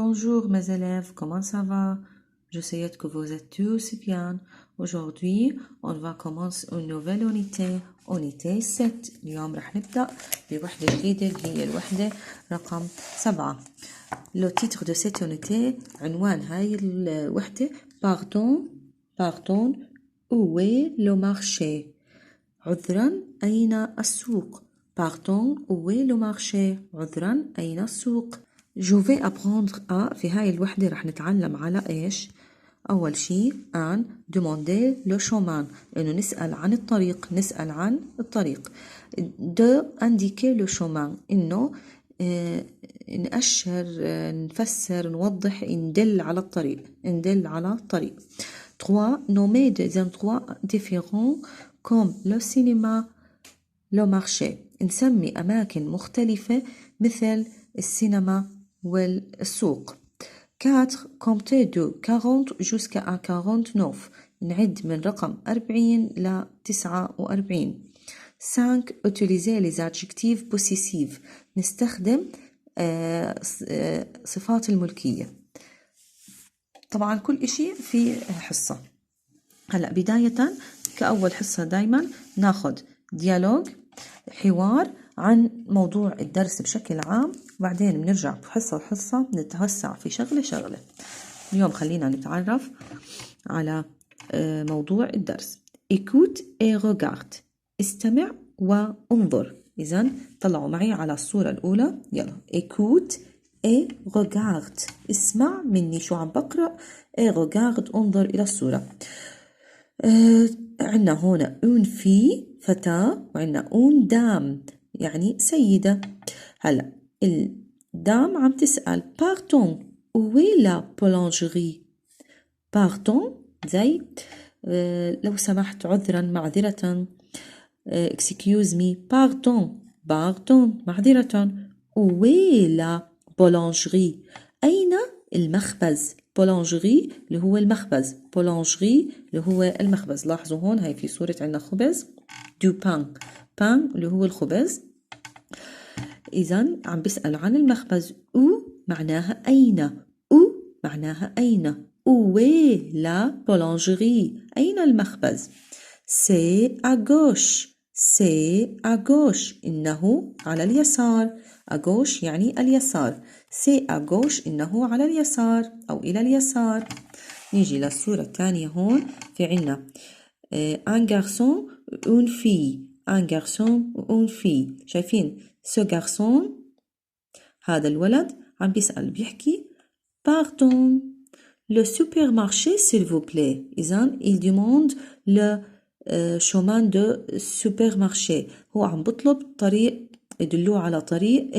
Bonjour mes élèves, comment ça va? Je sais que vous êtes tous bien. Aujourd'hui, on va commencer une nouvelle unité 7. اليوم رح نبدأ بوحدة جديدة اللي هي الوحدة رقم 7. Le titre de cette unité عنوان هاي الوحدة Pardon, où est le marché? عذرا أين السوق؟ Pardon, où est le marché? عذرا أين السوق؟ Je vais apprendre à في هاي الوحدة رح نتعلم على إيش؟ أول شيء أن demander le chemin إنه نسأل عن الطريق de indiquer le chemin إنه نأشر نفسر نوضح ندل على الطريق 3 nommer des endroits différents comme le cinéma le marché نسمي أماكن مختلفة مثل السينما والسوق 4 compter de 40 jusqu'à 49 نعد من رقم 40 ل 49 5 utiliser les adjectifs possessifs نستخدم صفات الملكية. طبعا كل إشي في حصة. هلأ بداية كأول حصة دايما ناخد ديالوج حوار عن موضوع الدرس بشكل عام، وبعدين بنرجع حصة نتوسع في شغلة. اليوم خلينا نتعرف على موضوع الدرس. écoute et regarde استمع وانظر. إذن طلعوا معي على الصورة الأولى. يلا écoute et regarde اسمع مني شو عم بقرأ et regarde انظر إلى الصورة. عنا هنا une fille فتاة وعنا une dame يعني سيدة. هلا الدام عم تسأل pardon où est la boulangerie؟ pardon زي لو سمحت عذرا معذرة excuse me pardon معذرة où est la boulangerie أين المخبز؟ بولانجري اللي هو المخبز لاحظوا هون هاي في صورة عنا خبز دو بان اللي هو الخبز. إذن عم بسأل عن المخبز او معناها أين où لا بولانجري أين المخبز. سي أغوش إنه على اليسار. أغوش يعني اليسار. سي أغوش إنه على اليسار أو إلى اليسار. نيجي للصورة الثانية هون في عنا un garçon une fille شايفين ce garçon هذا الولد عم بيسأل بيحكي pardon le supermarché s'il vous plaît. إذن il demande le chemin de supermarché. هو عم بطلب طريق يدلوه على طريق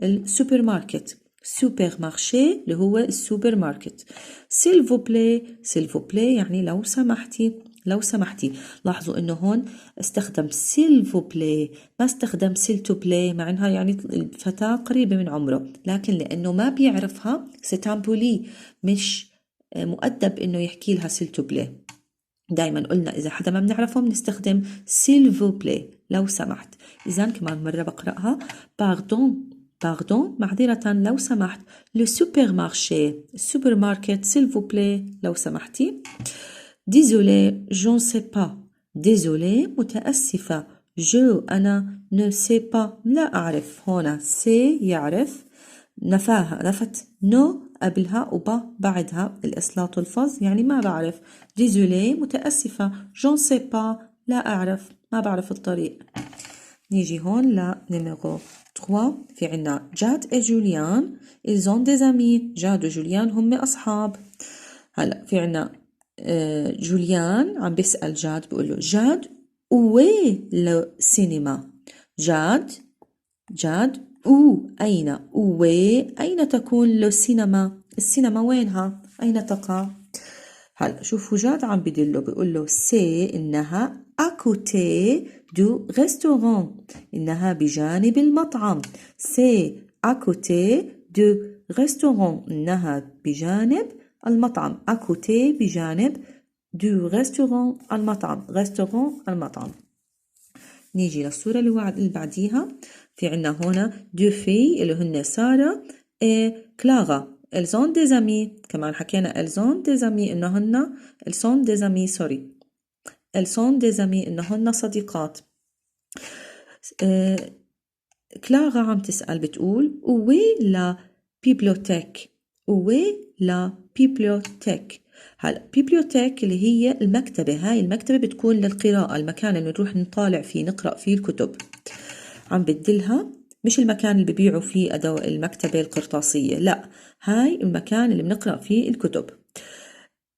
السوبر ماركت. سوبر مارشي اللي هو السوبر ماركت. s'il vous plaît يعني لو سمحتي. لاحظوا انه هون استخدم s'il vous plaît ما استخدم s'il te plaît مع انها يعني الفتاة قريبة من عمره، لكن لانه ما بيعرفها ستامبولي مش مؤدب انه يحكي لها s'il te plaît. دايما قلنا إذا حدا ما بنعرفه بنستخدم s'il vous plaît لو سمحت. إذن كمان مرة بقرأها pardon معذرة لو سمحت le السوبر ماركت s'il vous plaît لو سمحتي. désolé je ne sais pas متأسفة أنا ne sais pas لا أعرف. هنا سي يعرف نفت نو قبلها وبا بعدها الإسلاط الفظ يعني ما بعرف. désolé متأسفة je ne sais pas لا أعرف ما بعرف الطريق. نيجي هون لنمرو 3 في عنا جاد et جوليان ils ont des amis. جاد وجوليان هم أصحاب. هلا في عنا جوليان عم بيسأل جاد بيقول له جاد où est le cinéma؟ جاد أين أين تكون السينما وينها أين تقع؟ هلا شوفوا جاد عم بدله بيقول له سي إنها à côté du restaurant إنها بجانب المطعم. سي à côté du restaurant إنها بجانب المطعم. à côté بجانب du restaurant المطعم. نيجي للصورة اللي بعديها في عنا هنا دو في اللي هن سارة كلاغا elles ont des amis. كمان حكينا elles ont des amis إنهن elles sont des amis sorry elles sont des amis إنهن صديقات. كلارا عم تسأل بتقول وي لا بيبليوتيك وي لا بيبليوتيك. هلا بيبليوتيك اللي هي المكتبة، هاي المكتبة بتكون للقراءة، المكان اللي نروح نطالع فيه نقرأ فيه الكتب. عم بدلها مش المكان اللي ببيعوا فيه أدوات المكتبة القرطاسية، لا هاي المكان اللي بنقرأ فيه الكتب.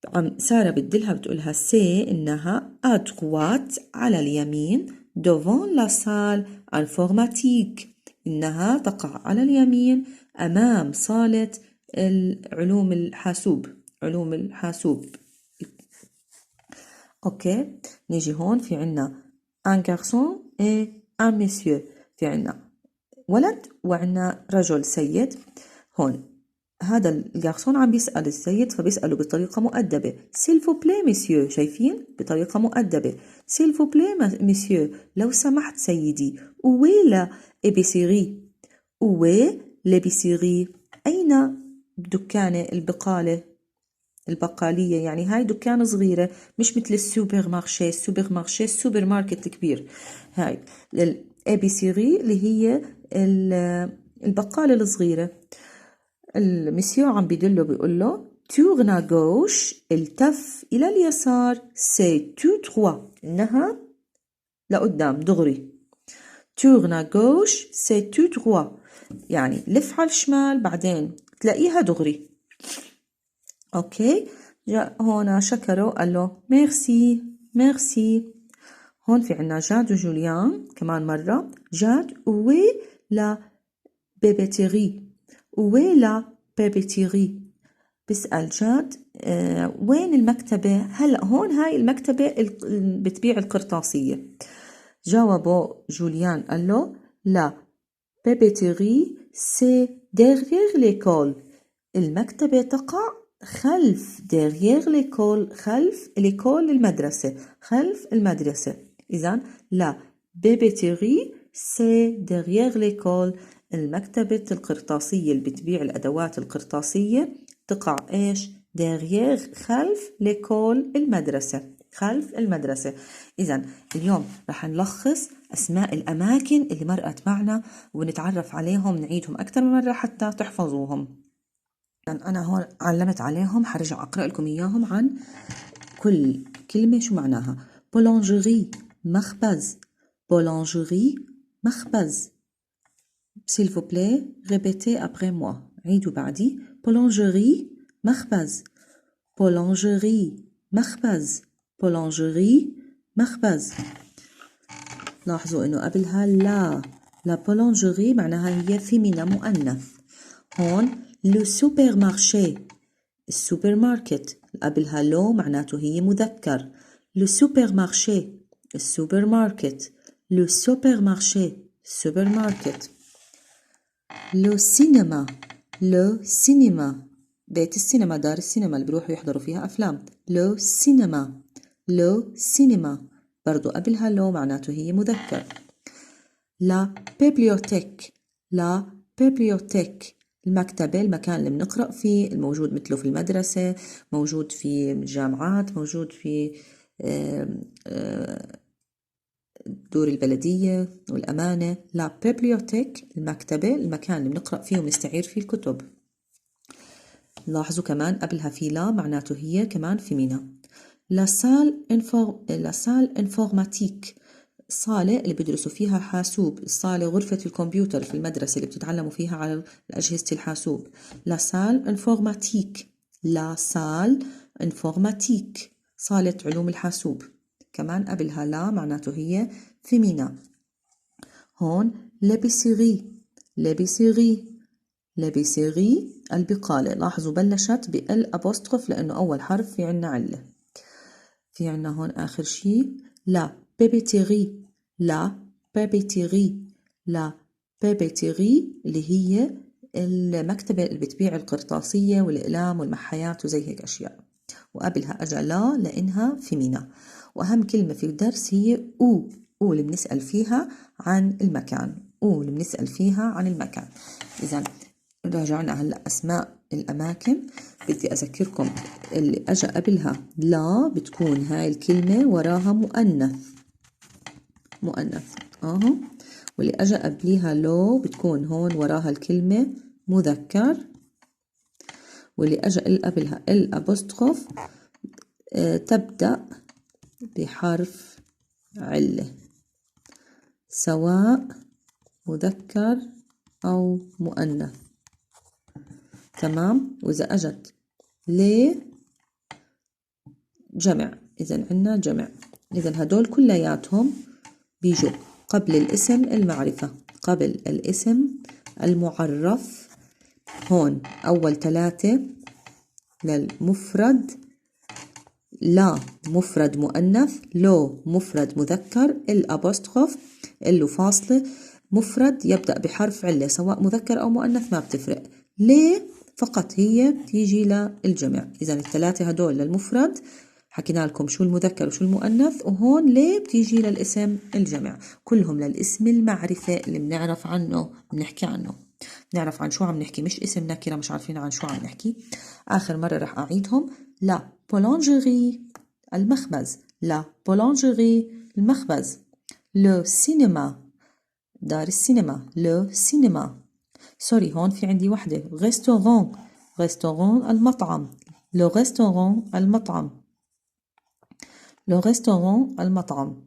عم سارة بدلها بتقولها سي إنها أدغوات على اليمين devant la salle informatique، إنها تقع على اليمين أمام صالة علوم الحاسوب، علوم الحاسوب. أوكي نيجي هون في عنا un garçon et un monsieur، في عنا ولد وعنا رجل سيد. هون هذا الجارسون عم بيسأل السيد فبيسأله بطريقة مؤدبة s'il vous plaît monsieur، شايفين بطريقة مؤدبة s'il vous plaît monsieur، لو سمحت سيدي où est la épicerie، où est l'épicerie، أين دكانة البقالية، يعني هاي دكانة صغيرة مش مثل السوبر مارشي، السوبر مارشي السوبر ماركت الكبير. هاي الابيسيري اللي هي البقالة الصغيرة. المسيو عم بيدله بيقول له تورنا غوش، التف إلى اليسار، سي تو تروا، إنها لقدام دغري. تورنا غوش سي تو تروا، يعني لف على الشمال بعدين تلاقيها دغري. أوكي جاء هون شكره قال له ميرسي ميرسي. هون في عنا جاد وجوليان كمان مرة. جاد وي لا بيبيتيري، وي لا بيبيتيري، بسأل جاد وين المكتبة؟ هلأ هون هاي المكتبة بتبيع القرطاسية. جاوبه جوليان قال له لا بيبيتيري سي derrière l'école، المكتبة تقع خلف derrière l'école، خلف l'école المدرسة، خلف المدرسة. إذن لا بيبيتيري سي derrière l'école، المكتبة القرطاسية اللي بتبيع الأدوات القرطاسية تقع إيش؟ derrière، خلف l'école المدرسة، خلف المدرسة. إذن اليوم رح نلخص أسماء الأماكن اللي مرقت معنا ونتعرف عليهم، نعيدهم أكثر من مرة حتى تحفظوهم. أنا هون علمت عليهم، حرجع أقرأ لكم إياهم عن كل كلمة شو معناها. بولانجري مخبز، بولانجري مخبز. s'il vous plaît répétez après moi، عيدوا بعدي. بولانجري مخبز، بولانجري مخبز، بولانجري مخبز. لاحظوا إنه قبلها لا بولانجري معناها هي فيمينا مؤنث. هون لو سوبر مارشي، السوبر ماركت، قبلها لو معناته هي مذكر. لو سوبر مارشي، السوبر ماركت، لو سوبر مارشي، السوبر ماركت. لو سينما، لو سينما، بيت السينما، دار السينما اللي بيروحوا يحضروا فيها أفلام. لو سينما، لو سينما، برضو قبلها لو معناته هي مذكر. لا بيبليوتيك، لا بيبليوتيك، المكتبة، المكان اللي بنقرأ فيه، الموجود مثله في المدرسة، موجود في الجامعات، موجود في دور البلدية والأمانة. لا بيبليوتيك المكتبة، المكان اللي بنقرأ فيه ونستعير فيه الكتب. لاحظوا كمان قبلها في لا معناته هي كمان فيمينا. لا سال انفورماتيك، الصالة اللي بدرسوا فيها حاسوب، الصالة غرفة الكمبيوتر في المدرسة اللي بتتعلموا فيها على أجهزة الحاسوب. لا سال انفورماتيك، لا سال انفورماتيك، صالة علوم الحاسوب. كمان قبلها لا معناته هي فيمينا. هون لابيسيري، لابيسيري، لابيسيري البقالة. لاحظوا بلشت بال أبوستروف لأنه أول حرف في عنا علة. في عنا هون آخر شي لا بيبيتيري، لا بيبيتيري، لا بيبيتيري اللي هي المكتبة اللي بتبيع القرطاسية والأقلام والمحيات وزي هيك أشياء. وقبلها أجا لا لأنها فيمينا. وأهم كلمة في الدرس هي أو اللي بنسأل فيها عن المكان، أو اللي بنسأل فيها عن المكان. إذن راجعنا هلا أسماء الأماكن. بدي أذكركم اللي أجا قبلها لا بتكون هاي الكلمة وراها مؤنث أهو، واللي أجا قبليها لو بتكون هون وراها الكلمة مذكر، واللي أجا قبلها الأبوستروف تبدأ بحرف علة سواء مذكر أو مؤنث. تمام. وإذا أجت ليه جمع، إذا عنا جمع. إذا هدول كلياتهم بيجوا قبل الاسم المعرفة، قبل الاسم المعرف. هون أول 3 للمفرد، لا مفرد مؤنث، لو مفرد مذكر، الأبوستروف اللي فاصلة مفرد يبدأ بحرف علة سواء مذكر أو مؤنث ما بتفرق. ليه فقط هي بتيجي للجمع. إذا ال3 هدول للمفرد، حكينا لكم شو المذكر وشو المؤنث، وهون ليه بتيجي للاسم الجمع. كلهم للاسم المعرفة اللي بنعرف عنه، بنحكي عنه، نعرف عن شو عم نحكي، مش اسم نكرة مش عارفين عن شو عم نحكي. آخر مرة رح أعيدهم. لا بولانجيري المخبز، لا بولانجيري المخبز. لو سينما دار السينما، لو سينما. سوري هون في عندي وحدة، ريستوران، ريستوران المطعم، لو ريستوران المطعم، لو ريستوران المطعم.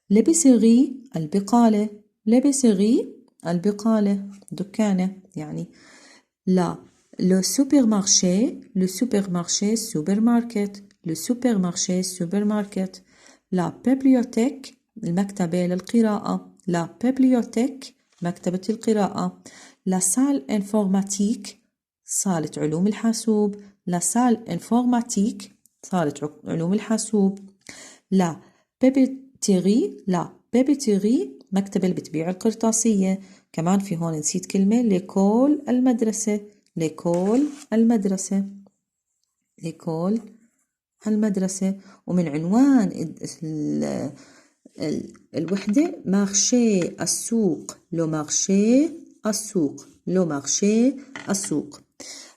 لبسيري البقالة، لبسيري البقالة دكانة يعني. لا لو سوبر مارشي، لو سوبر مارشي سوبر ماركت، لو سوبر مارشي سوبر ماركت. لا بيبليوتيك المكتبة للقراءة، لا بيبليوتيك مكتبة القراءة. لا سال انفورماتيك صالة علوم الحاسوب، لا سال انفورماتيك صالة علوم الحاسوب. لا بيبيتيري، لا بيبيتيري مكتبة اللي بتبيع القرطاسية. كمان في هون نسيت كلمة، ليكول المدرسة، ليكول المدرسة، ليكول المدرسة. ومن عنوان الوحدة مارشي السوق، لو مارشي السوق، لو مارشي السوق.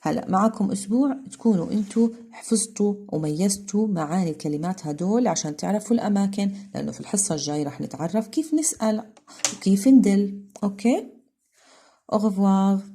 هلأ معكم أسبوع تكونوا أنتوا حفظتوا وميزتوا معاني الكلمات هدول عشان تعرفوا الأماكن، لأنه في الحصة الجاية رح نتعرف كيف نسأل وكيف ندل. أوكي؟ au revoir.